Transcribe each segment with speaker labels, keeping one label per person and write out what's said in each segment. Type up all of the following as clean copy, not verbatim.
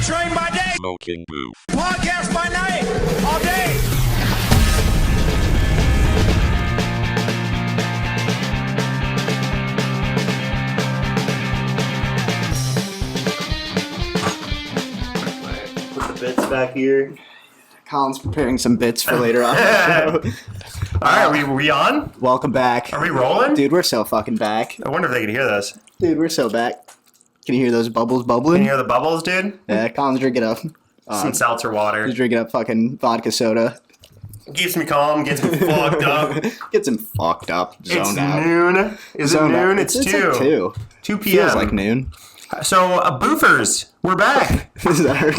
Speaker 1: train by day,
Speaker 2: Smoking booth.
Speaker 1: podcast by night, all day.
Speaker 3: Put the bits back here.
Speaker 4: Colin's preparing some bits for later on.
Speaker 3: All right, we on?
Speaker 4: Welcome back.
Speaker 3: Are we rolling?
Speaker 4: Dude, we're so fucking back.
Speaker 3: I wonder if they can hear this.
Speaker 4: Dude, we're so back. Can you hear those bubbles
Speaker 3: Can
Speaker 4: bubbling?
Speaker 3: you hear the bubbles, dude?
Speaker 4: Yeah, Colin's drinking up.
Speaker 3: Some seltzer water.
Speaker 4: He's drinking up fucking vodka soda.
Speaker 3: Keeps me calm, gets me fucked up.
Speaker 4: Gets him fucked up,
Speaker 3: It's
Speaker 4: zoned out.
Speaker 3: noon. Is
Speaker 4: Zoned
Speaker 3: it
Speaker 4: out.
Speaker 3: noon? It's 2.
Speaker 4: like 2.
Speaker 3: 2 p.m.
Speaker 4: Feels like noon.
Speaker 3: So, Boofers, we're back.
Speaker 4: Is that our,
Speaker 3: Is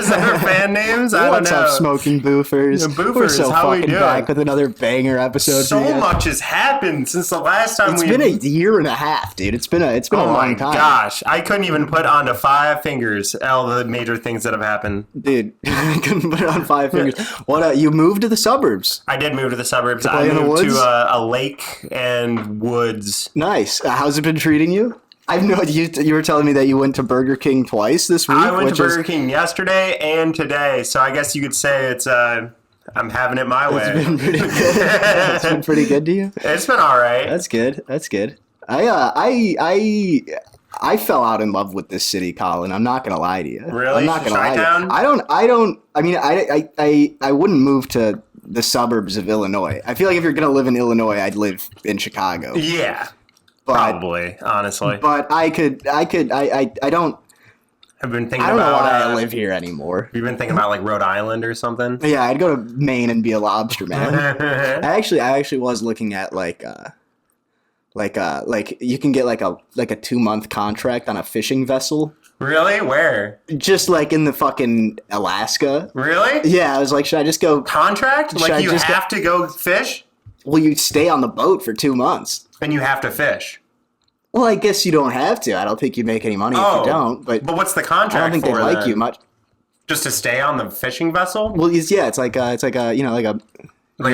Speaker 3: that our fan names? I don't
Speaker 4: What's
Speaker 3: know.
Speaker 4: up, smoking boofers?
Speaker 3: Yeah, boofers,
Speaker 4: We're so
Speaker 3: how we
Speaker 4: fucking
Speaker 3: doing?
Speaker 4: back with another banger episode.
Speaker 3: So
Speaker 4: for you.
Speaker 3: much has happened since the last time
Speaker 4: It's been a year and a half, dude. It's been a
Speaker 3: Oh
Speaker 4: long
Speaker 3: my
Speaker 4: time.
Speaker 3: gosh. I couldn't even put onto 5 fingers all the major things that have happened.
Speaker 4: Dude, I couldn't put it on 5 fingers. What? You moved to the suburbs.
Speaker 3: I did move to the suburbs.
Speaker 4: play
Speaker 3: I
Speaker 4: in the
Speaker 3: moved
Speaker 4: woods?
Speaker 3: to a lake and woods.
Speaker 4: Nice. How's it been treating you? I know you were telling me that you went to Burger King twice this week.
Speaker 3: I went to
Speaker 4: which is-
Speaker 3: Burger King yesterday and today, so I guess you could say it's I'm having it my way.
Speaker 4: It's been pretty good. It's been pretty good to you.
Speaker 3: It's been all right.
Speaker 4: That's good. That's good. I fell out in love with this city, Colin. I'm not gonna lie to you.
Speaker 3: Really?
Speaker 4: I'm not gonna lie to
Speaker 3: Chi-town?
Speaker 4: you. I mean, I wouldn't move to the suburbs of Illinois. I feel like if you're gonna live in Illinois, I'd live in Chicago.
Speaker 3: Yeah,
Speaker 4: But
Speaker 3: probably. Honestly,
Speaker 4: but I don't
Speaker 3: I've been thinking
Speaker 4: I don't know
Speaker 3: about.
Speaker 4: why I live here anymore.
Speaker 3: You've been thinking about like Rhode Island or something.
Speaker 4: Yeah, I'd go to Maine and be a lobster man. I actually was looking at like you can get like a 2-month contract on a fishing vessel,
Speaker 3: Really? Where?
Speaker 4: just like in the fucking Alaska.
Speaker 3: Really?
Speaker 4: Yeah, I was like, should I just go?
Speaker 3: Contract?
Speaker 4: Should
Speaker 3: Like
Speaker 4: I
Speaker 3: you
Speaker 4: just
Speaker 3: have to go fish
Speaker 4: Well, you stay on the boat for 2 months.
Speaker 3: and you have to fish.
Speaker 4: Well, I guess you don't have to. I don't think you make any money if
Speaker 3: Oh,
Speaker 4: you don't. But
Speaker 3: what's the
Speaker 4: I
Speaker 3: contract
Speaker 4: don't think they
Speaker 3: for
Speaker 4: like
Speaker 3: then?
Speaker 4: you much.
Speaker 3: Just to stay on the fishing vessel?
Speaker 4: Well, it's like a
Speaker 3: Like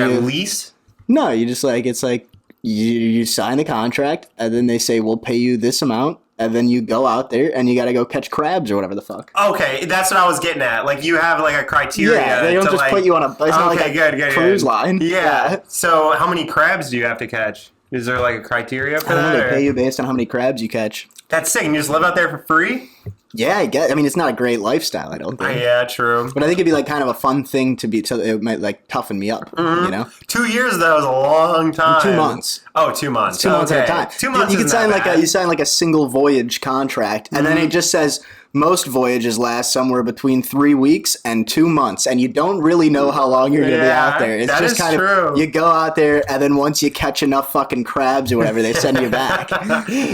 Speaker 3: a
Speaker 4: you-
Speaker 3: lease?
Speaker 4: No, you just like it's like you sign the contract and then they say we'll pay you this amount and then you go out there and you got to go catch crabs or whatever the fuck.
Speaker 3: Okay, that's what I was getting at. Like you have like a criteria.
Speaker 4: Yeah, they don't
Speaker 3: to,
Speaker 4: just
Speaker 3: like,
Speaker 4: put you on a. It's not like a
Speaker 3: good.
Speaker 4: cruise line.
Speaker 3: Yeah. So how many crabs do you have to catch? Is there like a criteria for
Speaker 4: I don't know,
Speaker 3: that?
Speaker 4: they
Speaker 3: or-
Speaker 4: pay you based on how many crabs you catch.
Speaker 3: That's sick. And you just live out there for free?
Speaker 4: Yeah, I guess. I mean, it's not a great lifestyle, I don't think.
Speaker 3: Yeah, true.
Speaker 4: But I think it'd be like kind of a fun thing to be. So it might like toughen me up.
Speaker 3: Mm-hmm.
Speaker 4: You know,
Speaker 3: 2 years though is a long time.
Speaker 4: 2 months.
Speaker 3: Oh, 2 months.
Speaker 4: 2 months at a time.
Speaker 3: 2 months.
Speaker 4: You can
Speaker 3: isn't
Speaker 4: sign
Speaker 3: that
Speaker 4: like
Speaker 3: bad.
Speaker 4: you sign like a single voyage contract, and then it just says most voyages last somewhere between 3 weeks and 2 months, and you don't really know how long you're going to be
Speaker 3: Yeah,
Speaker 4: out there. It's
Speaker 3: that
Speaker 4: just
Speaker 3: is
Speaker 4: kind
Speaker 3: true.
Speaker 4: of you go out there, and then once you catch enough fucking crabs or whatever, they send you back.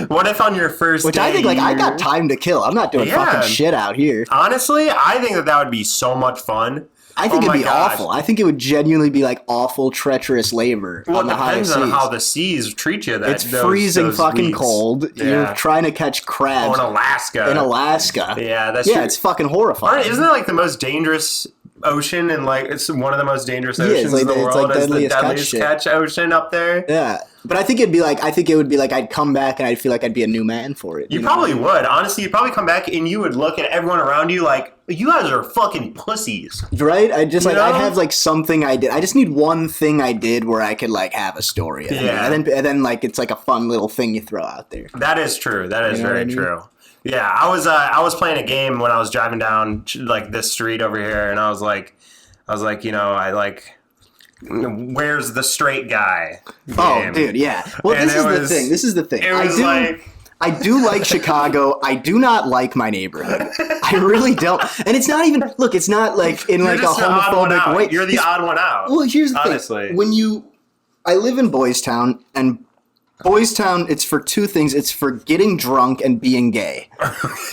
Speaker 3: What if on your first
Speaker 4: Which
Speaker 3: day
Speaker 4: I think like I
Speaker 3: you-
Speaker 4: got time to kill. I'm not doing
Speaker 3: Yeah.
Speaker 4: fucking shit out here.
Speaker 3: Honestly, I think that would be so much fun.
Speaker 4: I think
Speaker 3: Oh
Speaker 4: it'd
Speaker 3: my
Speaker 4: be
Speaker 3: gosh.
Speaker 4: awful. I think it would genuinely be like awful, treacherous labor
Speaker 3: Well,
Speaker 4: on
Speaker 3: it
Speaker 4: the highest
Speaker 3: depends on
Speaker 4: seas.
Speaker 3: how the seas treat you.
Speaker 4: It's freezing fucking
Speaker 3: weeks.
Speaker 4: cold. You're
Speaker 3: Yeah.
Speaker 4: trying to catch
Speaker 3: Oh,
Speaker 4: crabs
Speaker 3: in Alaska.
Speaker 4: in Alaska.
Speaker 3: Yeah, that's
Speaker 4: Yeah,
Speaker 3: true.
Speaker 4: it's fucking horrifying.
Speaker 3: Isn't it like the most dangerous ocean and like it's one of the most dangerous
Speaker 4: Yeah, it's
Speaker 3: oceans
Speaker 4: like
Speaker 3: in the
Speaker 4: the- it's
Speaker 3: world?
Speaker 4: like
Speaker 3: Is the
Speaker 4: deadliest catch
Speaker 3: deadliest
Speaker 4: shit.
Speaker 3: catch ocean up there?
Speaker 4: Yeah, but I think it would be like I'd come back and I'd feel like I'd be a new man for it.
Speaker 3: You
Speaker 4: know?
Speaker 3: probably would. Honestly, you'd probably come back and you would look at everyone around you like, you guys are fucking pussies.
Speaker 4: right? I just
Speaker 3: You
Speaker 4: like I'd
Speaker 3: know?
Speaker 4: have like something I did. I just need one thing I did where I could like have a story.
Speaker 3: Yeah.
Speaker 4: and then like it's like a fun little thing you throw out there.
Speaker 3: That is true. That is
Speaker 4: You know what
Speaker 3: very
Speaker 4: I mean?
Speaker 3: true. Yeah, I was playing a game when I was driving down like this street over here, and I was like, you know, I like, where's the straight guy?
Speaker 4: Oh,
Speaker 3: game.
Speaker 4: dude, yeah. Well,
Speaker 3: And
Speaker 4: this
Speaker 3: it
Speaker 4: is the
Speaker 3: was-
Speaker 4: thing. This is the thing.
Speaker 3: It was
Speaker 4: I do like Chicago. I do not like my neighborhood. I really don't. And it's not even look. It's not like in
Speaker 3: you're
Speaker 4: like a
Speaker 3: just the odd one
Speaker 4: homophobic
Speaker 3: out.
Speaker 4: way.
Speaker 3: You're the
Speaker 4: It's-
Speaker 3: odd one out.
Speaker 4: Well, here's the
Speaker 3: honestly.
Speaker 4: thing. I live in Boys Town, and Boys Town, it's for two things. It's for getting drunk and being gay.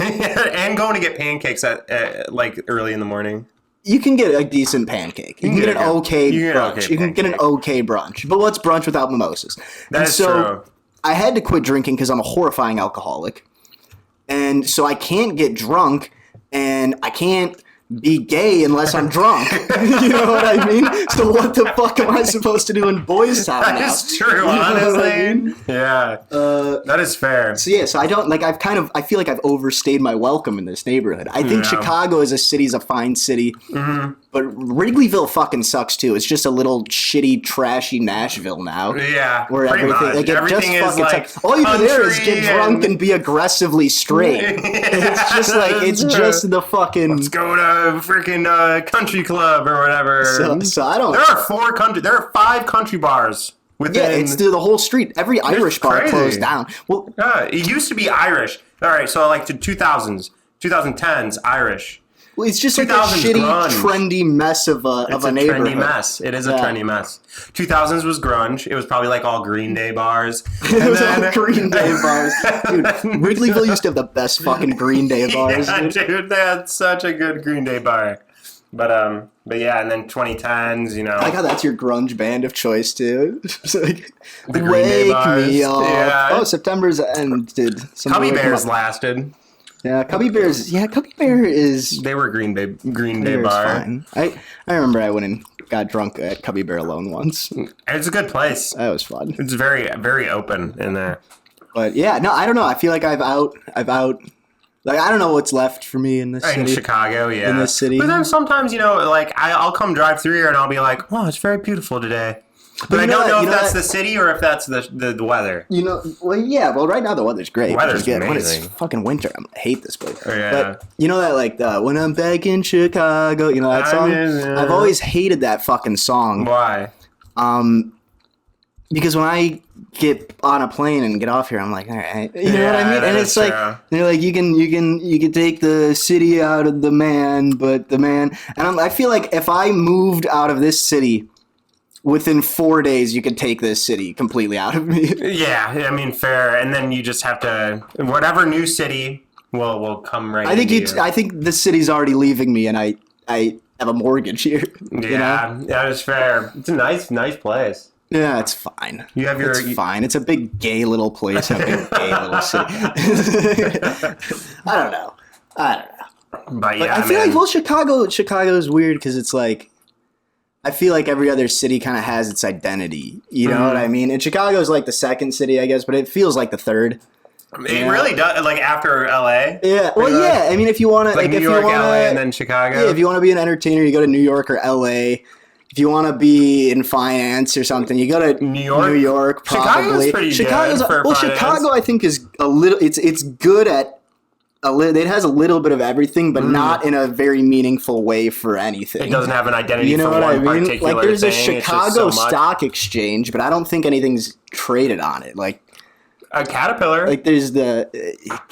Speaker 3: And going to get pancakes at like early in the morning.
Speaker 4: You can get a decent pancake. You can get an okay
Speaker 3: you can get an
Speaker 4: brunch.
Speaker 3: okay
Speaker 4: You can get an
Speaker 3: pancake.
Speaker 4: okay brunch. But what's brunch without mimosas?
Speaker 3: That
Speaker 4: And
Speaker 3: is
Speaker 4: so
Speaker 3: true.
Speaker 4: I had to quit drinking because I'm a horrifying alcoholic. And so I can't get drunk, and I can't be gay unless I'm drunk. You know what I mean? So what the fuck am I supposed to do in Boys Town now?
Speaker 3: That is true,
Speaker 4: You know what
Speaker 3: honestly.
Speaker 4: I mean?
Speaker 3: Yeah. That is fair.
Speaker 4: So yeah, so I don't like. I feel like I've overstayed my welcome in this neighborhood. I think
Speaker 3: Yeah.
Speaker 4: Chicago as a city is a fine city, but Wrigleyville fucking sucks too. It's just a little shitty, trashy Nashville now.
Speaker 3: Yeah.
Speaker 4: Where
Speaker 3: pretty
Speaker 4: everything,
Speaker 3: much.
Speaker 4: like, it
Speaker 3: Everything
Speaker 4: just
Speaker 3: is
Speaker 4: fucking
Speaker 3: like
Speaker 4: sucks. All you do there is get
Speaker 3: country
Speaker 4: drunk and be aggressively straight. It's just like it's
Speaker 3: That's
Speaker 4: just
Speaker 3: true.
Speaker 4: the fucking.
Speaker 3: Let's go to freaking country club or whatever.
Speaker 4: So I don't.
Speaker 3: There are 5 country bars within.
Speaker 4: Yeah, it's the whole street. Every Irish bar
Speaker 3: crazy.
Speaker 4: closed down. Well,
Speaker 3: It used to be Irish. All right, so like the 2000s, 2010s, Irish.
Speaker 4: it's just like a
Speaker 3: 2000s
Speaker 4: shitty,
Speaker 3: grunge.
Speaker 4: trendy mess of
Speaker 3: It's
Speaker 4: a
Speaker 3: a
Speaker 4: neighborhood.
Speaker 3: trendy mess. It is a
Speaker 4: Yeah.
Speaker 3: trendy mess. 2000s was grunge. It was probably like all Green Day bars.
Speaker 4: It was all Green Day bars. Dude, Wrigleyville used to have the best fucking Green Day bars.
Speaker 3: Yeah,
Speaker 4: dude.
Speaker 3: dude, they had such a good Green Day bar. But yeah, and then 2010s, you know.
Speaker 4: I like how that's your grunge band of choice too. It's like,
Speaker 3: The Green Day
Speaker 4: wake
Speaker 3: bars.
Speaker 4: me up.
Speaker 3: Yeah.
Speaker 4: Oh, September's ended.
Speaker 3: Cubby
Speaker 4: Somebody wake 'em
Speaker 3: Bears
Speaker 4: up.
Speaker 3: lasted.
Speaker 4: Yeah, Cubby Bears. Yeah, Cubby Bear is.
Speaker 3: They were Green Day
Speaker 4: Bear's
Speaker 3: bar.
Speaker 4: fine. I remember I went and got drunk at Cubby Bear alone once.
Speaker 3: It's a good place.
Speaker 4: That was fun.
Speaker 3: It's very, very open in there.
Speaker 4: But yeah, no, I don't know. I feel like I've out. Like I don't know what's left for me in this
Speaker 3: In
Speaker 4: city.
Speaker 3: Chicago, yeah.
Speaker 4: In this city.
Speaker 3: But then sometimes, you know, like I'll come drive through here and I'll be like, wow, it's very beautiful today. But I
Speaker 4: you know
Speaker 3: don't
Speaker 4: that-
Speaker 3: know
Speaker 4: you
Speaker 3: if
Speaker 4: know
Speaker 3: that's
Speaker 4: that-
Speaker 3: the city or if that's the weather.
Speaker 4: You know, well, yeah. Well, right now the weather's great.
Speaker 3: The weather's
Speaker 4: which is good. When it's
Speaker 3: amazing.
Speaker 4: fucking winter, I hate this place.
Speaker 3: Yeah.
Speaker 4: But you know that like when I'm back in Chicago, you know that song. I've always hated that fucking song.
Speaker 3: Why?
Speaker 4: Because when I get on a plane and get off here, I'm like, all right, you know what I
Speaker 3: Yeah,
Speaker 4: mean? And
Speaker 3: that
Speaker 4: it's
Speaker 3: is
Speaker 4: like
Speaker 3: true.
Speaker 4: they're like, you can take the city out of the man, but the man. And I feel like if I moved out of this city. Within 4 days, you could take this city completely out of me.
Speaker 3: Yeah, I mean, fair. And then you just have to, whatever new city will come right
Speaker 4: I think
Speaker 3: into you.
Speaker 4: I think the city's already leaving me, and I have a mortgage here. You know?
Speaker 3: Yeah, that is fair. It's a nice place.
Speaker 4: Yeah, it's fine.
Speaker 3: You have your-
Speaker 4: It's fine. It's a big gay little place in a big gay little city. I don't know.
Speaker 3: But yeah,
Speaker 4: I feel
Speaker 3: man.
Speaker 4: like Chicago is weird because it's like I feel like every other city kind of has its identity. You know what I mean? And Chicago's like the second city, I guess, but it feels like the third.
Speaker 3: It really does. Like after LA,
Speaker 4: Yeah. Well,
Speaker 3: Pretty much.
Speaker 4: yeah. I mean, if you want to,
Speaker 3: like New
Speaker 4: if
Speaker 3: York,
Speaker 4: you want
Speaker 3: LA, and
Speaker 4: to,
Speaker 3: then Chicago.
Speaker 4: yeah, if you want to be an entertainer, you go to New York or LA. If you want to be in finance or something, you go to
Speaker 3: New York?
Speaker 4: New York,
Speaker 3: Chicago's
Speaker 4: probably.
Speaker 3: pretty good
Speaker 4: Chicago's
Speaker 3: for
Speaker 4: well,
Speaker 3: finance.
Speaker 4: Chicago, I think, is a little. It's good at. It has a little bit of everything, but not in a very meaningful way for anything.
Speaker 3: it doesn't have an identity
Speaker 4: You know
Speaker 3: for
Speaker 4: what
Speaker 3: one
Speaker 4: I mean?
Speaker 3: particular
Speaker 4: Like, there's a
Speaker 3: thing. It's just
Speaker 4: Chicago
Speaker 3: so much.
Speaker 4: Stock Exchange, but I don't think anything's traded on it. Like,
Speaker 3: A Caterpillar.
Speaker 4: there's the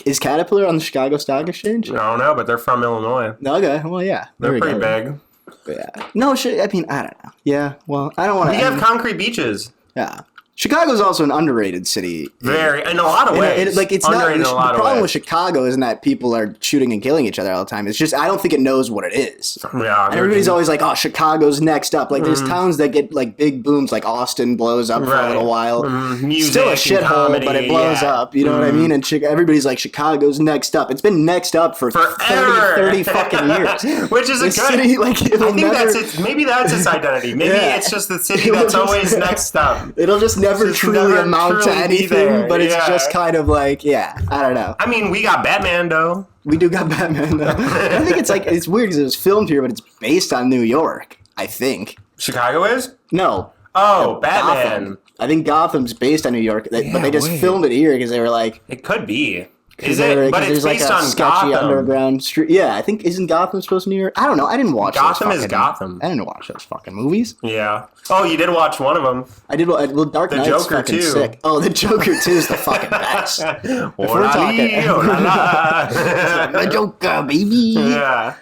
Speaker 4: is Caterpillar on the Chicago Stock Exchange?
Speaker 3: I don't know, but they're from Illinois.
Speaker 4: Okay, well, yeah,
Speaker 3: They're
Speaker 4: there we
Speaker 3: pretty
Speaker 4: go.
Speaker 3: big.
Speaker 4: Yeah. No, I mean, I don't know. Yeah, well, I don't want
Speaker 3: We
Speaker 4: to.
Speaker 3: have concrete beaches.
Speaker 4: Yeah. Chicago's also an underrated city.
Speaker 3: Very, in a lot of ways.
Speaker 4: It's not.
Speaker 3: Underrated in a lot
Speaker 4: The
Speaker 3: of
Speaker 4: problem with
Speaker 3: ways.
Speaker 4: Chicago isn't that people are shooting and killing each other all the time. It's just I don't think it knows what it is.
Speaker 3: Yeah,
Speaker 4: And everybody's always like, "Oh, Chicago's next up." Like, there's towns that get like big booms, like Austin blows up for a
Speaker 3: Right.
Speaker 4: little while.
Speaker 3: Music
Speaker 4: Still a
Speaker 3: and
Speaker 4: shithole,
Speaker 3: comedy,
Speaker 4: but it blows
Speaker 3: yeah.
Speaker 4: up. You know what I mean? And everybody's like, "Chicago's next up." It's been next up for
Speaker 3: Forever.
Speaker 4: 30 fucking years.
Speaker 3: Which is a
Speaker 4: This
Speaker 3: good.
Speaker 4: city, like, it'll
Speaker 3: I think
Speaker 4: never,
Speaker 3: that's its. Maybe that's its identity. Maybe
Speaker 4: Yeah.
Speaker 3: it's just the city
Speaker 4: It'll
Speaker 3: that's
Speaker 4: just-
Speaker 3: always next up.
Speaker 4: It'll just never
Speaker 3: Just
Speaker 4: truly
Speaker 3: never
Speaker 4: amount to
Speaker 3: truly be
Speaker 4: anything,
Speaker 3: there,
Speaker 4: but it's
Speaker 3: yeah.
Speaker 4: just kind of like, yeah, I don't know.
Speaker 3: I mean, we got Batman though.
Speaker 4: We do got Batman though. I think it's weird because it was filmed here, but it's based on New York. I think
Speaker 3: Chicago is.
Speaker 4: no.
Speaker 3: Oh, Batman.
Speaker 4: Gotham. I think Gotham's based on New York, but
Speaker 3: Yeah,
Speaker 4: they just
Speaker 3: wait.
Speaker 4: filmed it here because they were like,
Speaker 3: It could be. Is
Speaker 4: they were-
Speaker 3: it? But
Speaker 4: 'cause
Speaker 3: it's
Speaker 4: there's
Speaker 3: based
Speaker 4: like a
Speaker 3: on
Speaker 4: sketchy
Speaker 3: Gotham.
Speaker 4: underground street. Yeah, I think isn't Gotham supposed to be New York? I don't know. I didn't watch.
Speaker 3: Gotham
Speaker 4: those
Speaker 3: is
Speaker 4: fucking-
Speaker 3: Gotham.
Speaker 4: I didn't watch those fucking movies.
Speaker 3: Yeah. Oh, you did watch one of them.
Speaker 4: I did. Well, Dark
Speaker 3: The
Speaker 4: Knight's
Speaker 3: Joker,
Speaker 4: fucking
Speaker 3: too.
Speaker 4: sick. Oh, the Joker 2 is the fucking best.
Speaker 3: Orale, orala.
Speaker 4: The Joker, baby.
Speaker 3: Yeah.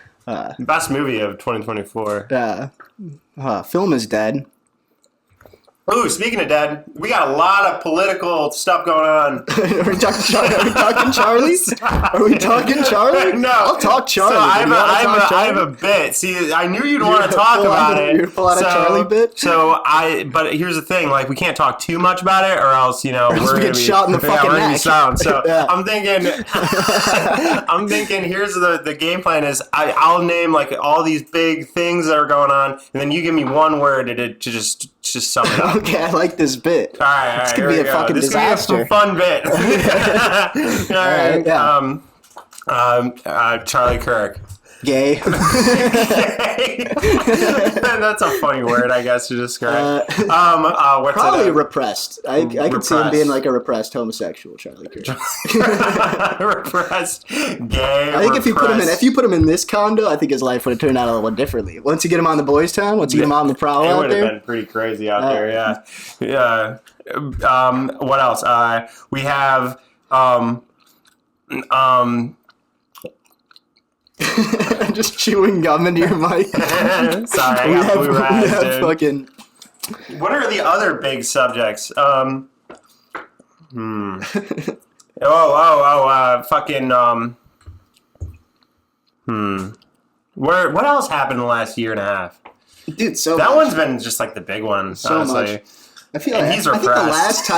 Speaker 3: Best movie of 2024.
Speaker 4: Film is dead.
Speaker 3: Ooh, speaking of dead, we got a lot of political stuff going on.
Speaker 4: Are we talking Charlie? Are we talking Charlie?
Speaker 3: No.
Speaker 4: I'll talk Charlie.
Speaker 3: So I have a bit. See, I knew you'd want to talk about it.
Speaker 4: You're pull out a Charlie bit?
Speaker 3: But here's the thing, like, we can't talk too much about it, or else, we're
Speaker 4: else we
Speaker 3: gonna
Speaker 4: get
Speaker 3: be
Speaker 4: shot in the fucking
Speaker 3: we're gonna be
Speaker 4: neck.
Speaker 3: sound. So
Speaker 4: Yeah.
Speaker 3: I'm thinking, here's the game plan is I'll name like all these big things that are going on, and then you give me one word to just sum it up.
Speaker 4: Okay, I like this bit.
Speaker 3: All right,
Speaker 4: This could
Speaker 3: here
Speaker 4: be
Speaker 3: we
Speaker 4: a
Speaker 3: go.
Speaker 4: fucking
Speaker 3: This
Speaker 4: disaster.
Speaker 3: could be a fun bit. All right,
Speaker 4: yeah.
Speaker 3: Charlie Kirk.
Speaker 4: Gay.
Speaker 3: That's a funny word, I guess, to describe. What's
Speaker 4: Probably
Speaker 3: it?
Speaker 4: repressed. I could see him
Speaker 3: Repressed.
Speaker 4: being like a repressed homosexual, Charlie Kirk.
Speaker 3: Repressed, gay.
Speaker 4: I think if you put him in this condo, I think his life would have turned out a little differently. Once you get him on the boys' town, once you get him out in the prowl
Speaker 3: it
Speaker 4: out
Speaker 3: would have
Speaker 4: there,
Speaker 3: been pretty crazy out there. Yeah. What else? We have
Speaker 4: just chewing gum into your mic.
Speaker 3: Sorry, I
Speaker 4: we
Speaker 3: got
Speaker 4: have,
Speaker 3: blue
Speaker 4: we
Speaker 3: eyes,
Speaker 4: have
Speaker 3: dude.
Speaker 4: fucking.
Speaker 3: What are the other big subjects? What else happened in the last year and a half?
Speaker 4: Dude, so
Speaker 3: That
Speaker 4: much.
Speaker 3: one's been just like the big one,
Speaker 4: So
Speaker 3: honestly.
Speaker 4: much. I feel
Speaker 3: And
Speaker 4: like
Speaker 3: he's
Speaker 4: I think the
Speaker 3: repressed.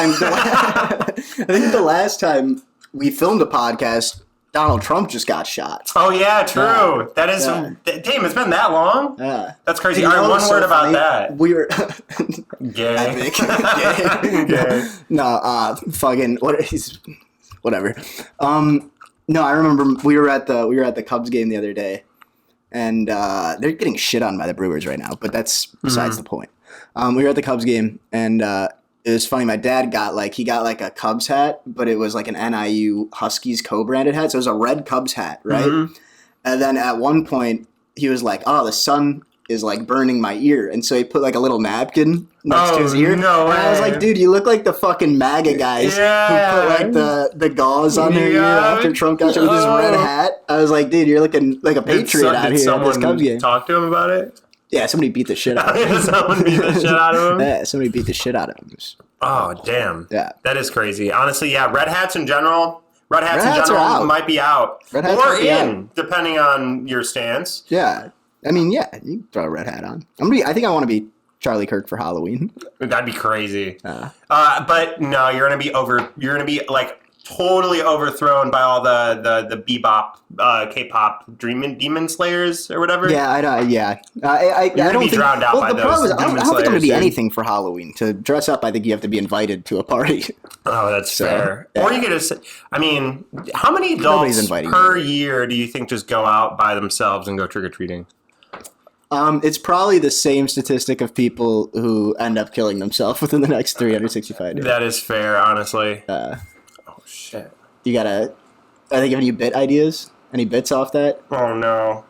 Speaker 4: last time we filmed a podcast, Donald Trump just got shot.
Speaker 3: Oh yeah, true.
Speaker 4: Yeah.
Speaker 3: That is.
Speaker 4: Yeah.
Speaker 3: Damn, it's been that long.
Speaker 4: Yeah.
Speaker 3: That's crazy.
Speaker 4: And
Speaker 3: All
Speaker 4: you
Speaker 3: right,
Speaker 4: know
Speaker 3: one
Speaker 4: what's
Speaker 3: word
Speaker 4: so
Speaker 3: about
Speaker 4: funny?
Speaker 3: that.
Speaker 4: We were
Speaker 3: Gay.
Speaker 4: epic. Gay.
Speaker 3: Gay.
Speaker 4: No, fucking whatever. No, I remember we were at the Cubs game the other day, and they're getting shit on by the Brewers right now. But that's besides the point. We were at the Cubs game, and it was funny. My dad got a Cubs hat, but it was like an NIU Huskies co-branded hat, so it was a red Cubs hat, right?
Speaker 3: Mm-hmm.
Speaker 4: And then at one point, he was like, "Oh, the sun is like burning my ear," and so he put like a little napkin next to his ear.
Speaker 3: no
Speaker 4: and I was
Speaker 3: way.
Speaker 4: like, "Dude, you look like the fucking MAGA guys
Speaker 3: Yeah.
Speaker 4: who put like the gauze on their ear
Speaker 3: Yeah.
Speaker 4: after Trump got shot with his red hat." I was like, "Dude, you're looking like a patriot out
Speaker 3: Did
Speaker 4: here at this Cubs
Speaker 3: someone
Speaker 4: game."
Speaker 3: talk to him about it?
Speaker 4: Yeah, somebody beat the shit out of him.
Speaker 3: Someone beat the shit out of him?
Speaker 4: Yeah, somebody beat the shit out of him.
Speaker 3: Oh, damn.
Speaker 4: Yeah.
Speaker 3: That is crazy. Honestly, yeah, red hats in general
Speaker 4: hats are out.
Speaker 3: might be out.
Speaker 4: Red hats
Speaker 3: or
Speaker 4: might be
Speaker 3: in, depending on your stance.
Speaker 4: Yeah, I mean, yeah, you can throw a red hat on. I think I want to be Charlie Kirk for Halloween.
Speaker 3: That'd be crazy. But no, you're gonna be like totally overthrown by all the bebop, K-pop demon slayers or whatever.
Speaker 4: Yeah, I don't
Speaker 3: gonna
Speaker 4: don't
Speaker 3: be
Speaker 4: think.
Speaker 3: drowned out
Speaker 4: Well,
Speaker 3: by
Speaker 4: the
Speaker 3: those
Speaker 4: problem is, I
Speaker 3: demon
Speaker 4: don't think I'm going to
Speaker 3: slayers,
Speaker 4: be
Speaker 3: dude.
Speaker 4: anything for Halloween. To dress up, I think you have to be invited to a party.
Speaker 3: Oh, that's fair.
Speaker 4: yeah.
Speaker 3: Or you could just, I mean, how many
Speaker 4: Nobody's
Speaker 3: adults
Speaker 4: inviting
Speaker 3: per year do you think just go out by themselves and go trick-or-treating?
Speaker 4: It's probably the same statistic of people who end up killing themselves within the next 365 days.
Speaker 3: That is fair, honestly.
Speaker 4: Uh,
Speaker 3: Oh, shit.
Speaker 4: you gotta. Are they giving you bit ideas? Any bits off that?
Speaker 3: Oh, no.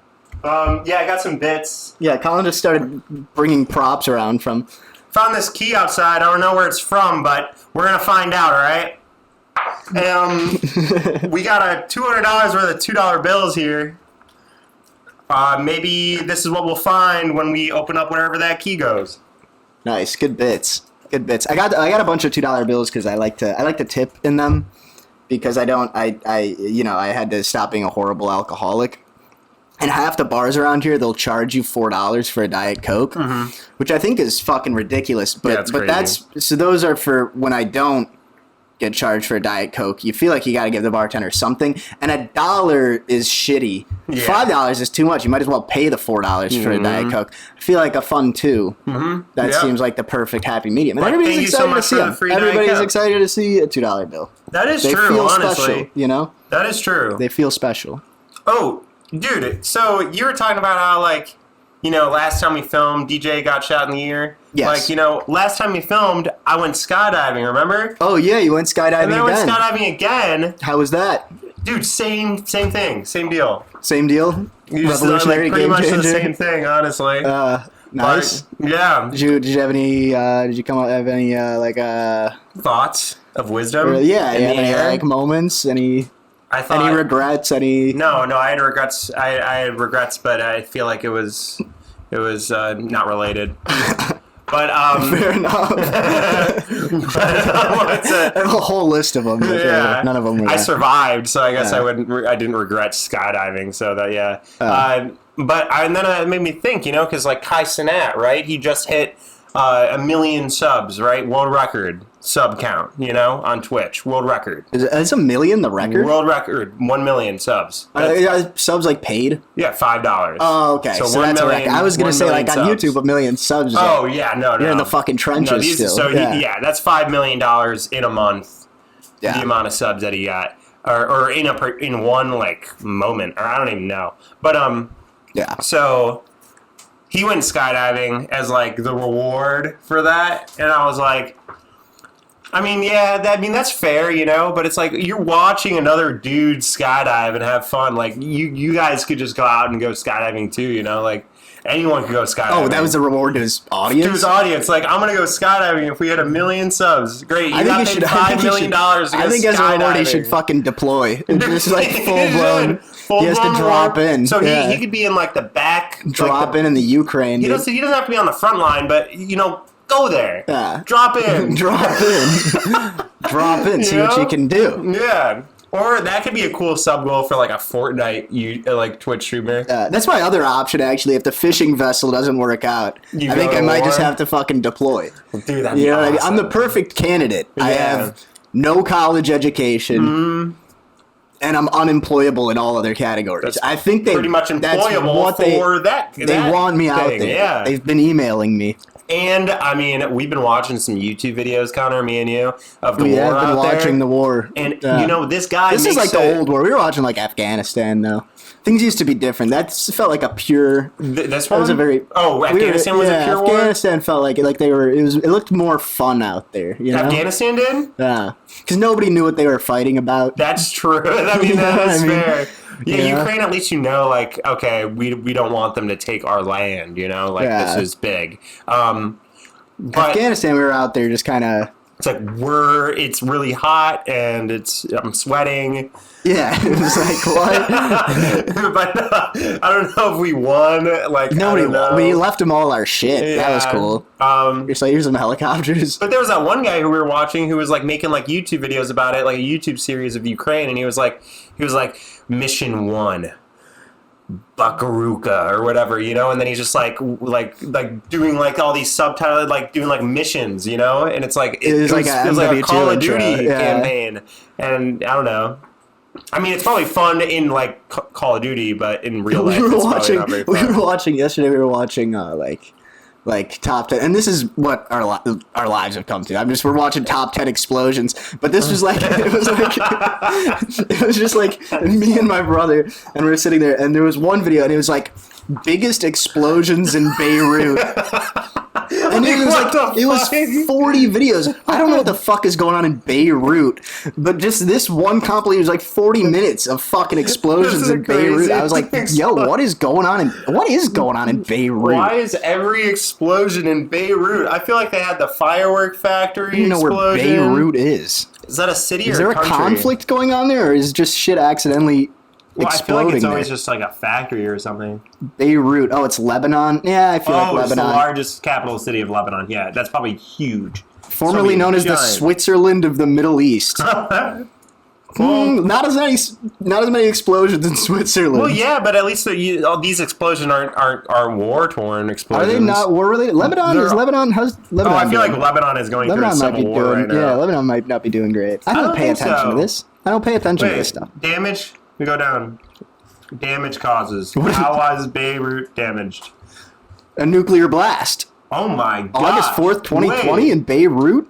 Speaker 3: Yeah, I got some bits.
Speaker 4: Yeah, Colin just started bringing props around from.
Speaker 3: Found this key outside. I don't know where it's from, but we're going to find out, all right? We got a $200 worth of $2 bills here. Maybe this is what we'll find when we open up wherever that key goes.
Speaker 4: Nice, good bits. Good bits. I got a bunch of $2 bills because I like to tip in them because I had to stop being a horrible alcoholic. And half the bars around here, they'll charge you $4 for a Diet Coke, which I think is fucking ridiculous. But
Speaker 3: Yeah, it's crazy.
Speaker 4: so those are for when I don't get charged for a Diet Coke. You feel like you got to give the bartender something, and $1 is shitty.
Speaker 3: Yeah.
Speaker 4: $5 is too much. You might as well pay the $4 for a Diet Coke. I feel like a fun two. That
Speaker 3: Yep.
Speaker 4: seems like the perfect happy medium. And
Speaker 3: Like,
Speaker 4: everybody's
Speaker 3: thank you so
Speaker 4: excited to
Speaker 3: much
Speaker 4: see
Speaker 3: for the
Speaker 4: them.
Speaker 3: free Diet
Speaker 4: Everybody's
Speaker 3: Coke.
Speaker 4: excited to see a $2 bill.
Speaker 3: That is
Speaker 4: They
Speaker 3: true,
Speaker 4: feel
Speaker 3: honestly.
Speaker 4: special, you know?
Speaker 3: That is true.
Speaker 4: They feel special.
Speaker 3: Oh, dude, so you were talking about how, like, last time we filmed, DJ got shot in the ear?
Speaker 4: Yes.
Speaker 3: Like, last time we filmed, I went skydiving, remember?
Speaker 4: Oh, yeah, you went skydiving
Speaker 3: And then I went
Speaker 4: again.
Speaker 3: skydiving again.
Speaker 4: How was that?
Speaker 3: Dude, same thing, same deal.
Speaker 4: Same deal?
Speaker 3: You just,
Speaker 4: Revolutionary
Speaker 3: pretty
Speaker 4: game
Speaker 3: much
Speaker 4: changer?
Speaker 3: the same thing, honestly.
Speaker 4: Nice.
Speaker 3: But, yeah.
Speaker 4: Did you have any, did you come up have any,
Speaker 3: Thoughts of wisdom?
Speaker 4: yeah,
Speaker 3: in the
Speaker 4: any,
Speaker 3: air?
Speaker 4: like, moments? Any regrets?
Speaker 3: No, I had regrets. I had regrets, but I feel like it was not related. But
Speaker 4: Fair enough. I have a whole list of them. But none of them were
Speaker 3: I
Speaker 4: that.
Speaker 3: survived, so I guess
Speaker 4: Yeah.
Speaker 3: I didn't regret skydiving. So that and then it made me think, because like Kai Cenat, right? He just hit 1 million subs, right? World record sub count, on Twitch. World record.
Speaker 4: Is 1 million the record?
Speaker 3: World record. 1 million subs.
Speaker 4: Subs like paid?
Speaker 3: Yeah, $5.
Speaker 4: Oh, okay. So
Speaker 3: 1
Speaker 4: that's a
Speaker 3: million-
Speaker 4: record. I was gonna
Speaker 3: 1
Speaker 4: say like
Speaker 3: million
Speaker 4: on
Speaker 3: subs.
Speaker 4: YouTube 1 million subs.
Speaker 3: Oh
Speaker 4: like,
Speaker 3: yeah, no.
Speaker 4: You're in the fucking trenches still.
Speaker 3: So
Speaker 4: yeah.
Speaker 3: that's $5 million in a month.
Speaker 4: Yeah.
Speaker 3: The amount of subs that he got, or in one like moment, or I don't even know. But
Speaker 4: Yeah.
Speaker 3: so he went skydiving as like the reward for that, and I was like, that's fair, but it's like you're watching another dude skydive and have fun. Like you guys could just go out and go skydiving too, like anyone could go skydiving.
Speaker 4: Oh, that was the reward to his audience?
Speaker 3: To his audience, like I'm gonna go skydiving if we had 1 million subs. Great,
Speaker 4: I think he should.
Speaker 3: $5 million to go
Speaker 4: I think as a reward he should fucking deploy. Just like full blown. He has to drop in.
Speaker 3: So
Speaker 4: Yeah.
Speaker 3: he could be in like the back.
Speaker 4: Drop in the Ukraine.
Speaker 3: He
Speaker 4: dude.
Speaker 3: doesn't have to be on the front line, but go there.
Speaker 4: Yeah.
Speaker 3: Drop in.
Speaker 4: Drop in. Drop in. See what you can do.
Speaker 3: Yeah. Or that could be a cool sub goal for like a Fortnite like Twitch streamer.
Speaker 4: That's my other option, actually. If the fishing vessel doesn't work out,
Speaker 3: You
Speaker 4: I think
Speaker 3: go
Speaker 4: I
Speaker 3: to
Speaker 4: might just
Speaker 3: war?
Speaker 4: have to fucking deploy.
Speaker 3: Dude, that'd
Speaker 4: You
Speaker 3: be
Speaker 4: know what I mean? I'm the
Speaker 3: awesome.
Speaker 4: perfect candidate. I
Speaker 3: Yeah.
Speaker 4: have no college education, and I'm unemployable in all other categories.
Speaker 3: That's
Speaker 4: I think they
Speaker 3: pretty much
Speaker 4: that's
Speaker 3: employable
Speaker 4: what
Speaker 3: for that.
Speaker 4: They want me out
Speaker 3: thing,
Speaker 4: there.
Speaker 3: Yeah.
Speaker 4: They've been emailing me.
Speaker 3: And we've been watching some YouTube videos, Connor, me and you, of the
Speaker 4: We
Speaker 3: war
Speaker 4: have been
Speaker 3: out
Speaker 4: watching
Speaker 3: there.
Speaker 4: the war.
Speaker 3: And this guy.
Speaker 4: This is like
Speaker 3: makes
Speaker 4: the
Speaker 3: it-
Speaker 4: old war. We were watching like Afghanistan, though. Things used to be different. That felt like a pure.
Speaker 3: This
Speaker 4: That
Speaker 3: one
Speaker 4: was a very.
Speaker 3: Afghanistan was a pure war.
Speaker 4: Afghanistan felt like they were. It looked more fun out there. You know.
Speaker 3: Afghanistan did.
Speaker 4: Yeah, because nobody knew what they were fighting about.
Speaker 3: That's true. That's
Speaker 4: You know what I mean?
Speaker 3: fair. Yeah,
Speaker 4: Yeah.
Speaker 3: Ukraine. At least like, okay, we don't want them to take our land. Like
Speaker 4: Yeah.
Speaker 3: this is big. But
Speaker 4: Afghanistan, we were out there just kind of.
Speaker 3: it's like it's really hot and I'm sweating.
Speaker 4: Yeah, it was like what?
Speaker 3: But I don't know if we won. Like
Speaker 4: Nobody.
Speaker 3: I don't know.
Speaker 4: We left them all our shit. That was
Speaker 3: Yeah.
Speaker 4: cool. Just like here's some helicopters.
Speaker 3: But there was that one guy who we were watching who was like making like YouTube videos about it, like a YouTube series of Ukraine, and he was like Mission 1, Bakaruka or whatever, and then he's just like doing like all these subtitles, like doing like missions, and it's like
Speaker 4: It was like a MW2
Speaker 3: Call of
Speaker 4: intro,
Speaker 3: Duty
Speaker 4: yeah.
Speaker 3: campaign, and I don't know. It's probably fun in like Call of Duty, but in real life,
Speaker 4: we were
Speaker 3: it's
Speaker 4: watching.
Speaker 3: probably not very fun.
Speaker 4: We were watching yesterday. We were watching like top 10, and this is what our lives have come to. We're watching top 10 explosions, but this was like it was just like me and my brother, and we were sitting there, and there was one video, and it was like biggest explosions in Beirut. And it was 40 videos. I don't know what the fuck is going on in Beirut, but just this one compilation was like 40 minutes of fucking explosions
Speaker 3: This is
Speaker 4: in Beirut.
Speaker 3: crazy.
Speaker 4: I was like, yo, what is going on in Beirut?
Speaker 3: Why is every explosion in Beirut? I feel like they had the firework factory
Speaker 4: I don't even know where
Speaker 3: explosion.
Speaker 4: Beirut is.
Speaker 3: Is that a city
Speaker 4: Is
Speaker 3: or
Speaker 4: there
Speaker 3: a
Speaker 4: a
Speaker 3: country?
Speaker 4: conflict going on there, or is just shit accidentally
Speaker 3: Well, I feel
Speaker 4: exploding
Speaker 3: like it's always
Speaker 4: there?
Speaker 3: just like a factory or something.
Speaker 4: Beirut. Oh, it's Lebanon? Yeah, I feel like
Speaker 3: It's the
Speaker 4: Lebanon.
Speaker 3: largest capital city of Lebanon. Yeah, that's probably huge.
Speaker 4: Formerly known as the Switzerland of the Middle East. Not as many explosions in Switzerland.
Speaker 3: Well, yeah, but at least all these explosions aren't war-torn
Speaker 4: Are
Speaker 3: explosions.
Speaker 4: they not war related? Lebanon
Speaker 3: They're-
Speaker 4: is Lebanon. How's
Speaker 3: Oh,
Speaker 4: Lebanon?
Speaker 3: I feel like
Speaker 4: doing?
Speaker 3: Lebanon is going
Speaker 4: Lebanon
Speaker 3: through a
Speaker 4: might be
Speaker 3: civil war
Speaker 4: doing.
Speaker 3: right now.
Speaker 4: Yeah, Lebanon might not be doing great. I don't
Speaker 3: don't
Speaker 4: pay
Speaker 3: think
Speaker 4: attention
Speaker 3: so.
Speaker 4: to this. I don't pay attention to this
Speaker 3: Wait,
Speaker 4: stuff.
Speaker 3: damage? We go down. Damage causes. How was Beirut damaged?
Speaker 4: A nuclear blast.
Speaker 3: Oh my god.
Speaker 4: August 4th, 2020
Speaker 3: Wait.
Speaker 4: in Beirut.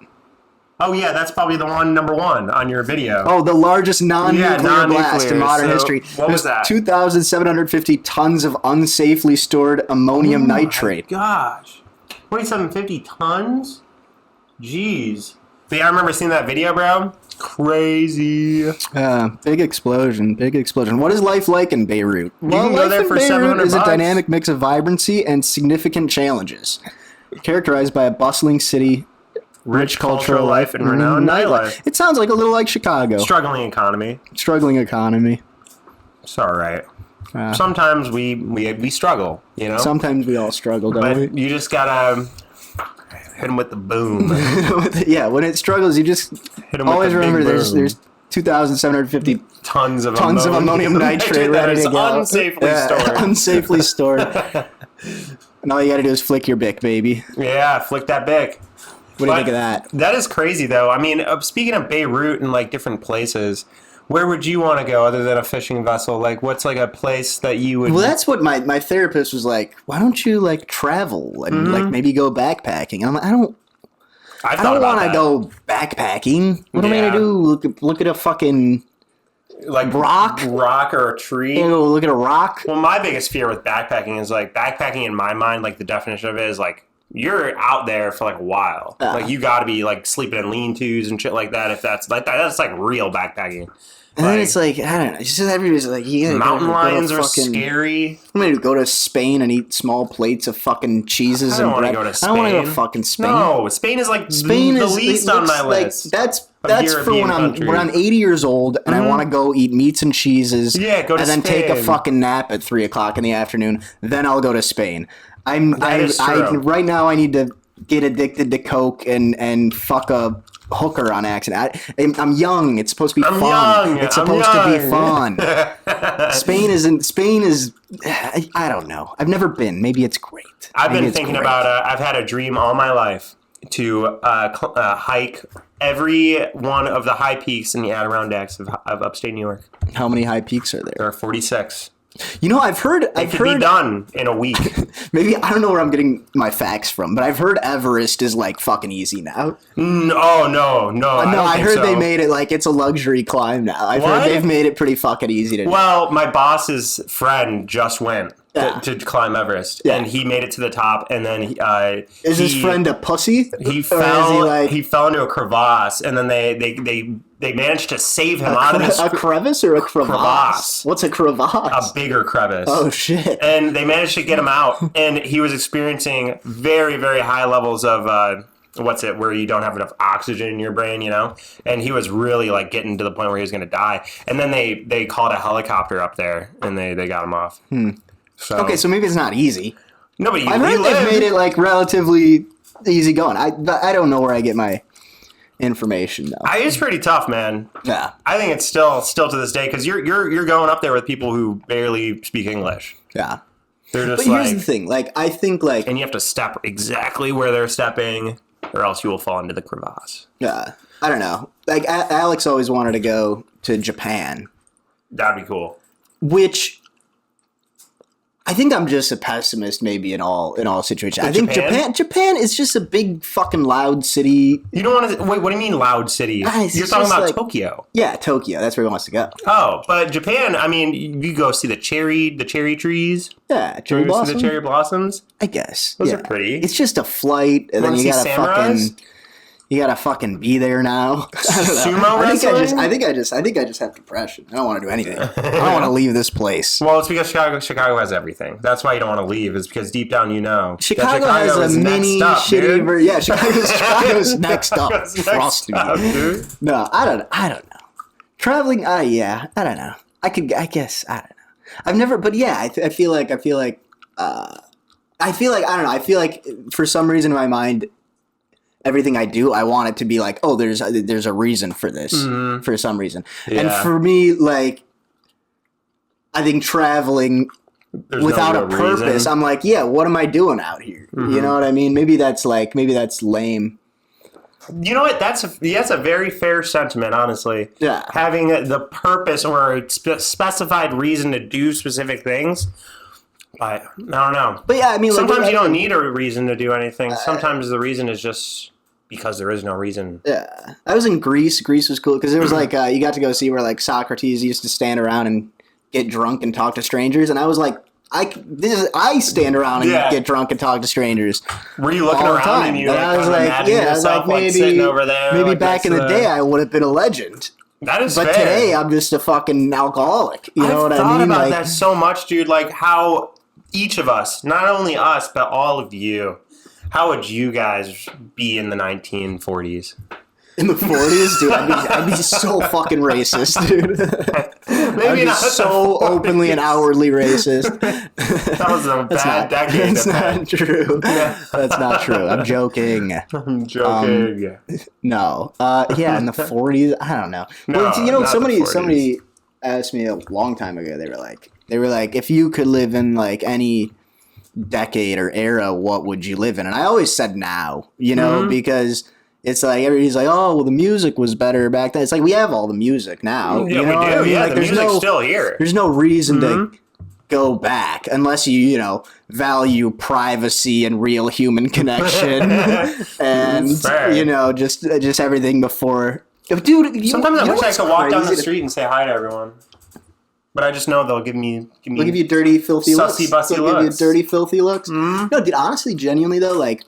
Speaker 3: Oh yeah, that's probably the one number one on your video.
Speaker 4: Oh, the largest non-nuclear
Speaker 3: non-nuclear.
Speaker 4: blast in modern
Speaker 3: So,
Speaker 4: history.
Speaker 3: what was that?
Speaker 4: 2,750 tons of unsafely stored ammonium nitrate.
Speaker 3: Gosh. 2,750 tons? Jeez. But yeah, I remember seeing that video, bro. Crazy.
Speaker 4: Big explosion. What is life like in Beirut?
Speaker 3: can go there for $700
Speaker 4: is a
Speaker 3: bucks.
Speaker 4: dynamic mix of vibrancy and significant challenges, characterized by a bustling city,
Speaker 3: Rich cultural life and renowned nightlife.
Speaker 4: It sounds like a little like Chicago.
Speaker 3: Struggling economy.
Speaker 4: Struggling economy.
Speaker 3: It's all right. Sometimes we struggle,
Speaker 4: Sometimes we all struggle, don't we?
Speaker 3: But you just gotta... Hit him with the boom.
Speaker 4: Yeah, when it struggles, you just
Speaker 3: Hit him
Speaker 4: always
Speaker 3: with the big
Speaker 4: remember there's
Speaker 3: boom.
Speaker 4: there's 2,750
Speaker 3: tons of
Speaker 4: ammonium nitrate
Speaker 3: that
Speaker 4: ready
Speaker 3: is
Speaker 4: to go.
Speaker 3: unsafely stored.
Speaker 4: Unsafely stored. And all you got to do is flick your Bic, baby.
Speaker 3: Yeah, flick that Bic.
Speaker 4: What do you think of that?
Speaker 3: That is crazy, though. I mean, speaking of Beirut and like different places, where would you want to go other than a fishing vessel? Like, what's like a place that you would?
Speaker 4: Well, that's what my therapist was like. Why don't you like travel and like maybe go backpacking? And I'm like, I don't want to go backpacking. What am I gonna do? Look at a fucking
Speaker 3: like
Speaker 4: rock
Speaker 3: or a tree.
Speaker 4: go look at a rock.
Speaker 3: Well, my biggest fear with backpacking is like backpacking. In my mind, like the definition of it is like you're out there for like a while. Like you got to be like sleeping in lean-tos and shit like that. If that's like that, that's like real backpacking.
Speaker 4: And then it's like, I don't know. It's just everybody's like, yeah,
Speaker 3: Mountain lions are
Speaker 4: fucking,
Speaker 3: scary.
Speaker 4: I'm gonna go to Spain and eat small plates of fucking cheeses
Speaker 3: I don't
Speaker 4: and
Speaker 3: want to
Speaker 4: bread.
Speaker 3: go to Spain.
Speaker 4: I don't want to go to fucking Spain.
Speaker 3: No, Spain is like
Speaker 4: Spain
Speaker 3: the
Speaker 4: is
Speaker 3: least
Speaker 4: it
Speaker 3: on my
Speaker 4: looks like
Speaker 3: list.
Speaker 4: That's for
Speaker 3: European
Speaker 4: when I'm 80 years old and I want to go eat meats and cheeses.
Speaker 3: Yeah, go to
Speaker 4: and then take a
Speaker 3: Spain.
Speaker 4: fucking nap at 3 o'clock in the afternoon. Then I'll go to Spain.
Speaker 3: That is true.
Speaker 4: Right now I need to get addicted to coke and fuck a hooker on accident. I'm young. It's supposed to be fun.
Speaker 3: Young.
Speaker 4: It's
Speaker 3: I'm
Speaker 4: supposed to be
Speaker 3: young.
Speaker 4: fun. Spain is. I don't know. I've never been. Maybe it's great.
Speaker 3: I've
Speaker 4: Maybe
Speaker 3: been
Speaker 4: it's
Speaker 3: thinking
Speaker 4: great.
Speaker 3: about. I've had a dream all my life to hike every one of the high peaks in the Adirondacks of upstate New York.
Speaker 4: How many high peaks are
Speaker 3: There
Speaker 4: there?
Speaker 3: are 46.
Speaker 4: You know, I've heard.
Speaker 3: It could be done in a week.
Speaker 4: Maybe I don't know where I'm getting my facts from, but I've heard Everest is like fucking easy now.
Speaker 3: Oh no.
Speaker 4: No,
Speaker 3: I
Speaker 4: I
Speaker 3: don't
Speaker 4: heard
Speaker 3: think
Speaker 4: they
Speaker 3: so.
Speaker 4: made it like it's a luxury climb now. I've
Speaker 3: What?
Speaker 4: heard they've made it pretty fucking easy to do.
Speaker 3: Well, my boss's friend just went
Speaker 4: Yeah.
Speaker 3: to climb Everest,
Speaker 4: Yeah.
Speaker 3: and he made it to the top, and then
Speaker 4: Is his friend a pussy?
Speaker 3: He
Speaker 4: Or is
Speaker 3: fell.
Speaker 4: he like
Speaker 3: He fell into a crevasse, and then they managed to save him out of this
Speaker 4: a crevice or a crevasse?
Speaker 3: Crevasse.
Speaker 4: What's a crevasse?
Speaker 3: a bigger crevice.
Speaker 4: Oh shit!
Speaker 3: And they managed to get him out, and he was experiencing very, very high levels of where you don't have enough oxygen in your brain, you know. And he was really like getting to the point where he was going to die. And then they called a helicopter up there, and they got him off. So,
Speaker 4: Okay, so maybe it's not easy.
Speaker 3: nobody.
Speaker 4: I've heard they've made it like relatively easy going. I don't know where I get my information though.
Speaker 3: It's pretty tough, man.
Speaker 4: Yeah,
Speaker 3: I think it's still to this day because you're going up there with people who barely speak English.
Speaker 4: yeah.
Speaker 3: They're
Speaker 4: But
Speaker 3: just
Speaker 4: here's
Speaker 3: like,
Speaker 4: the thing. Like, I think like
Speaker 3: and you have to step exactly where they're stepping, or else you will fall into the crevasse.
Speaker 4: I don't know. Like Alex always wanted to go to Japan,
Speaker 3: That'd be cool.
Speaker 4: which I think I'm just a pessimist maybe in all situations. I think
Speaker 3: Japan?
Speaker 4: Japan is just a big fucking loud city.
Speaker 3: You don't want to wait. What do you mean loud city?
Speaker 4: It's
Speaker 3: You're talking
Speaker 4: just
Speaker 3: about
Speaker 4: like-
Speaker 3: Tokyo.
Speaker 4: Yeah, Tokyo. That's where he wants to go.
Speaker 3: Oh, but Japan. I mean, you go see the cherry trees.
Speaker 4: Yeah, cherry
Speaker 3: You go see
Speaker 4: blossom.
Speaker 3: the cherry blossoms.
Speaker 4: I guess
Speaker 3: Those
Speaker 4: yeah.
Speaker 3: are pretty.
Speaker 4: It's just a flight, and then
Speaker 3: Wanna
Speaker 4: you
Speaker 3: see
Speaker 4: gotta
Speaker 3: samurais?
Speaker 4: fucking. You gotta fucking be there now. I don't know.
Speaker 3: Sumo
Speaker 4: I think
Speaker 3: wrestling?
Speaker 4: I think I just have depression. I don't want to do anything. I don't want to leave this place.
Speaker 3: Well, it's because Chicago has everything. That's why you don't want to leave. Is because deep down you know that
Speaker 4: Chicago has
Speaker 3: is
Speaker 4: a
Speaker 3: next
Speaker 4: mini
Speaker 3: up,
Speaker 4: shitty
Speaker 3: dude.
Speaker 4: version. Yeah, Chicago's next up.
Speaker 3: Chicago's next
Speaker 4: Trust me.
Speaker 3: up, dude.
Speaker 4: No, I don't know. Traveling, yeah, I don't know. I guess, I don't know. I've never, but yeah, I feel like, I don't know. I feel like for some reason in my mind, everything I do, I want it to be like, oh, there's a reason for this, for some reason. And
Speaker 3: Yeah.
Speaker 4: for me, like, I think traveling
Speaker 3: There's
Speaker 4: without
Speaker 3: no
Speaker 4: a
Speaker 3: real
Speaker 4: purpose,
Speaker 3: reason.
Speaker 4: I'm like, yeah, what am I doing out here? You know what I mean? Maybe that's lame.
Speaker 3: You know what? That's a very fair sentiment, honestly.
Speaker 4: Yeah.
Speaker 3: Having the purpose or a specified reason to do specific things. But I don't know.
Speaker 4: But yeah, I mean,
Speaker 3: Sometimes
Speaker 4: like,
Speaker 3: you don't need a reason to do anything. Sometimes the reason is just because there is no reason.
Speaker 4: Yeah, I was in Greece. Greece was cool because there was like you got to go see where like Socrates used to stand around and get drunk and talk to strangers, and I was like, I stand around and
Speaker 3: Yeah.
Speaker 4: get drunk and talk to strangers
Speaker 3: Were you looking
Speaker 4: all the
Speaker 3: around
Speaker 4: time.
Speaker 3: and you
Speaker 4: And
Speaker 3: like,
Speaker 4: I was
Speaker 3: kind of
Speaker 4: like,
Speaker 3: imagine
Speaker 4: yeah, I was
Speaker 3: yourself
Speaker 4: like
Speaker 3: like sitting over there?
Speaker 4: maybe
Speaker 3: like,
Speaker 4: back in
Speaker 3: next
Speaker 4: the
Speaker 3: to
Speaker 4: day I would have been a legend,
Speaker 3: That is
Speaker 4: but
Speaker 3: fair.
Speaker 4: today I'm just a fucking alcoholic. You know
Speaker 3: I've
Speaker 4: what
Speaker 3: thought
Speaker 4: I mean?
Speaker 3: about
Speaker 4: Like,
Speaker 3: that so much, dude. Like how each of us, not only us, but all of you, how would you guys be in the 1940s?
Speaker 4: In the 40s, dude, I'd be so fucking racist, dude.
Speaker 3: Maybe
Speaker 4: I'd be
Speaker 3: not
Speaker 4: so openly and outwardly racist.
Speaker 3: That was a bad decade.
Speaker 4: That's not true. That's not true. I'm joking.
Speaker 3: I'm joking.
Speaker 4: No. Yeah, in the 40s, I don't know.
Speaker 3: No,
Speaker 4: Well, you know,
Speaker 3: not the 40s.
Speaker 4: somebody asked me a long time ago. They were like, if you could live in like any decade or era, what would you live in? And I always said now, you know, because it's like everybody's like, oh, well, the music was better back then. It's like we have all the music now.
Speaker 3: Yeah,
Speaker 4: you know
Speaker 3: we do.
Speaker 4: what I mean?
Speaker 3: Yeah,
Speaker 4: Like,
Speaker 3: the music's still here.
Speaker 4: There's no reason to go back unless you know, value privacy and real human connection and
Speaker 3: Fair.
Speaker 4: you know, just everything before. Dude,
Speaker 3: Sometimes I wish I could walk down the
Speaker 4: crazy?
Speaker 3: street and say hi to everyone. But I just know they'll give me
Speaker 4: They'll give you dirty, filthy looks.
Speaker 3: Sussy, bussy
Speaker 4: They'll give you
Speaker 3: looks.
Speaker 4: dirty, filthy looks. No, dude, honestly, genuinely though, like,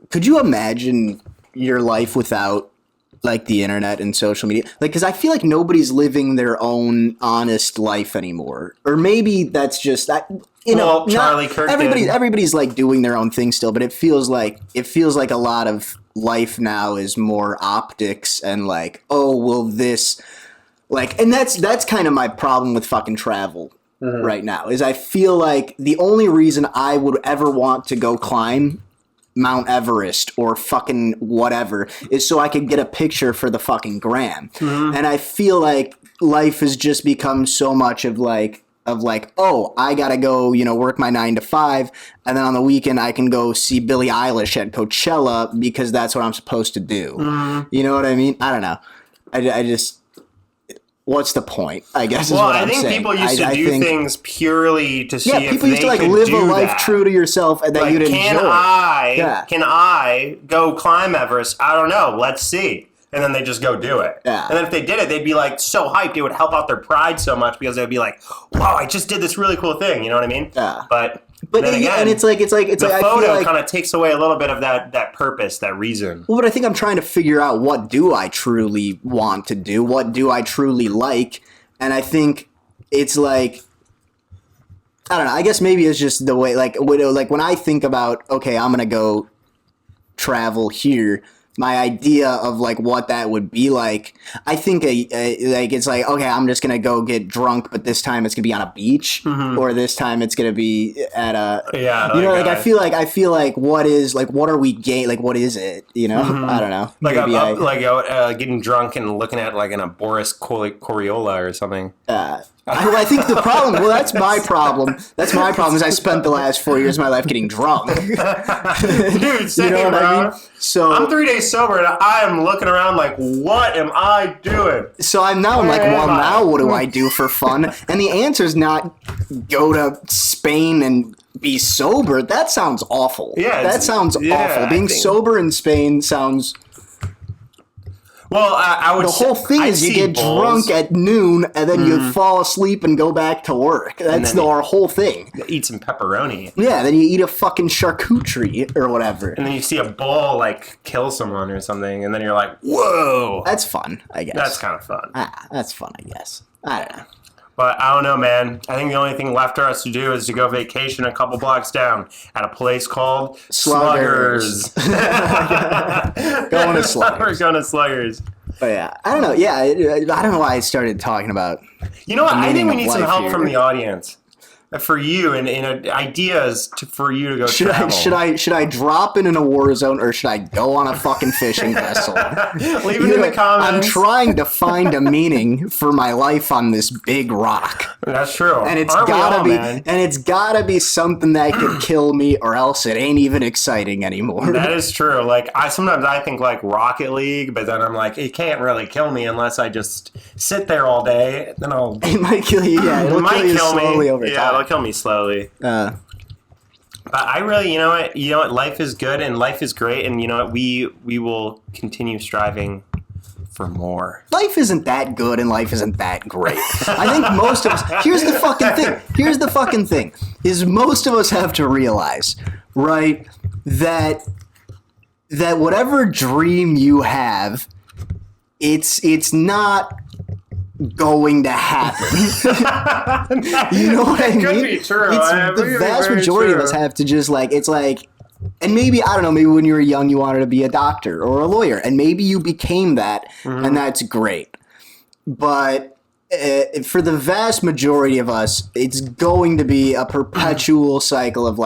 Speaker 4: could you imagine your life without like the internet and social media? Like, because I feel like nobody's living their own honest life anymore, or maybe that's just that. You know,
Speaker 3: Well, Charlie Kirk did.
Speaker 4: everybody's like doing their own thing still, but it feels like a lot of life now is more optics and like, oh, well, this. Like, and that's kind of my problem with fucking travel right now, is I feel like the only reason I would ever want to go climb Mount Everest or fucking whatever is so I could get a picture for the fucking gram. And I feel like life has just become so much of like, oh, I gotta go, you know, work my 9 to 5, and then on the weekend I can go see Billie Eilish at Coachella because that's what I'm supposed to do. You know what I mean? I don't know. I just... What's the point? I guess is
Speaker 3: Well,
Speaker 4: what
Speaker 3: I
Speaker 4: I'm
Speaker 3: think
Speaker 4: saying.
Speaker 3: people used to do things purely to see if
Speaker 4: people used
Speaker 3: they
Speaker 4: to like
Speaker 3: could
Speaker 4: live
Speaker 3: do
Speaker 4: a life
Speaker 3: that.
Speaker 4: true to yourself and that
Speaker 3: Like,
Speaker 4: you'd enjoy.
Speaker 3: Can I go climb Everest? I don't know. Let's see. And then they just go do it.
Speaker 4: Yeah.
Speaker 3: And then if they did it, they'd be like so hyped. It would help out their pride so much because they'd be like, "Wow, I just did this really cool thing." You know what I mean?
Speaker 4: Yeah.
Speaker 3: But then
Speaker 4: and
Speaker 3: again,
Speaker 4: it's like
Speaker 3: the
Speaker 4: I feel
Speaker 3: photo
Speaker 4: like,
Speaker 3: kind of takes away a little bit of that purpose, that reason.
Speaker 4: well, but I think I'm trying to figure out what do I truly want to do, what do I truly like, and I think it's like, I don't know. I guess maybe it's just the way like when I think about, okay, I'm gonna go travel here. My idea of like what that would be like, I think like it's like, okay, I'm just gonna go get drunk, but this time it's gonna be on a beach, or this time it's gonna be at a you know, like I feel like what are we gay? Like what is it? You know, I don't know.
Speaker 3: Like
Speaker 4: Maybe
Speaker 3: getting drunk and looking at like a Boris Coriola or something.
Speaker 4: I think the problem. Well, that's my problem. That's my problem. Is I spent the last 4 years of my life getting drunk.
Speaker 3: Dude, same,
Speaker 4: You know what
Speaker 3: bro.
Speaker 4: I mean? So
Speaker 3: I'm 3 days sober and I am looking around like, what am I doing?
Speaker 4: So I'm like,
Speaker 3: Where
Speaker 4: well,
Speaker 3: am I?
Speaker 4: now what do I do for fun? And the answer is not go to Spain and be sober. That sounds awful.
Speaker 3: Yeah,
Speaker 4: that sounds
Speaker 3: yeah,
Speaker 4: awful.
Speaker 3: I
Speaker 4: Being
Speaker 3: think-
Speaker 4: sober in Spain sounds.
Speaker 3: Well, I would
Speaker 4: The whole thing
Speaker 3: I
Speaker 4: is you
Speaker 3: see
Speaker 4: get
Speaker 3: bulls.
Speaker 4: drunk at noon and then you fall asleep and go back to work. That's
Speaker 3: then
Speaker 4: our whole thing.
Speaker 3: Eat some pepperoni.
Speaker 4: Yeah, then you eat a fucking charcuterie or whatever.
Speaker 3: And then you see a bull like kill someone or something, and then you're like, whoa.
Speaker 4: That's fun, I guess.
Speaker 3: That's kind of fun.
Speaker 4: That's fun, I guess. I don't know.
Speaker 3: But I don't know, man. I think the only thing left for us to do is to go vacation a couple blocks down at a place called
Speaker 4: Sluggers.
Speaker 3: Sluggers.
Speaker 4: Going to Sluggers.
Speaker 3: We're going to Sluggers.
Speaker 4: But yeah, I don't know. Yeah, I don't know why I started talking about.
Speaker 3: You know what?
Speaker 4: The
Speaker 3: I think
Speaker 4: meaning
Speaker 3: we
Speaker 4: of
Speaker 3: need some
Speaker 4: life
Speaker 3: help
Speaker 4: here.
Speaker 3: from the audience. For you and ideas for you to go travel.
Speaker 4: Should I drop in a war zone or should I go on a fucking fishing vessel?
Speaker 3: Leave it in the comments.
Speaker 4: I'm trying to find a meaning for my life on this big rock,
Speaker 3: That's true.
Speaker 4: and it's
Speaker 3: Aren't we
Speaker 4: gotta
Speaker 3: all,
Speaker 4: be,
Speaker 3: man?
Speaker 4: and it's gotta be something that could kill me, or else it ain't even exciting anymore.
Speaker 3: That is true. Like sometimes I think like Rocket League, but then I'm like, it can't really kill me unless I just sit there all day. Then I'll
Speaker 4: It might kill you. Yeah, it'll
Speaker 3: it might
Speaker 4: kill you
Speaker 3: kill
Speaker 4: slowly
Speaker 3: me.
Speaker 4: over
Speaker 3: Yeah, it'll
Speaker 4: time.
Speaker 3: kill me slowly. But I really, you know what, life is good and life is great, and you know what, we will continue striving for more.
Speaker 4: Life isn't that good and life isn't that great. I think most of us. Here's the fucking thing. Is most of us have to realize, right, that whatever dream you have, it's not going to happen. You know what I mean?
Speaker 3: It could be true.
Speaker 4: It's,
Speaker 3: It could
Speaker 4: the
Speaker 3: be
Speaker 4: vast
Speaker 3: very
Speaker 4: majority of
Speaker 3: true.
Speaker 4: us have to just like, it's like, And maybe, I don't know, maybe when you were young you wanted to be a doctor or a lawyer, and maybe you became that, and that's great. But for the vast majority of us, it's going to be a perpetual cycle of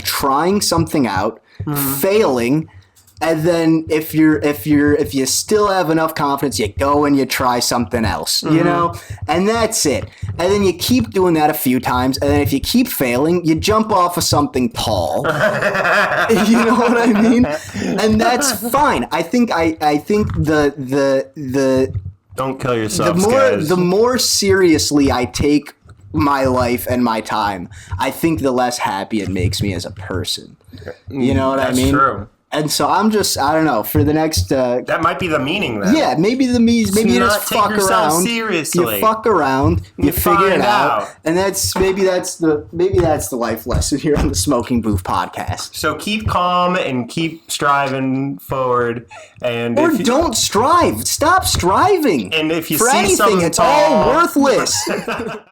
Speaker 4: trying something out, failing, and then if you still have enough confidence, you go and you try something else, you know, and that's it. And then you keep doing that a few times, and then if you keep failing, you jump off of something tall. You know what I mean? And that's fine. I think the
Speaker 3: Don't kill yourselves, guys.
Speaker 4: the more seriously I take my life and my time, I think the less happy it makes me as a person. You know what I mean?
Speaker 3: That's true.
Speaker 4: And so I don't know, for the next...
Speaker 3: that might be the meaning then.
Speaker 4: Yeah, maybe you just fuck around.
Speaker 3: Seriously.
Speaker 4: You fuck around, you figure it
Speaker 3: find
Speaker 4: out.
Speaker 3: out.
Speaker 4: And maybe that's the life lesson here on the Smoking Booth podcast.
Speaker 3: So keep calm and keep striving forward. And
Speaker 4: Or don't strive. Stop striving.
Speaker 3: And if you
Speaker 4: for
Speaker 3: see
Speaker 4: anything,
Speaker 3: something
Speaker 4: it's all
Speaker 3: tall-
Speaker 4: worthless.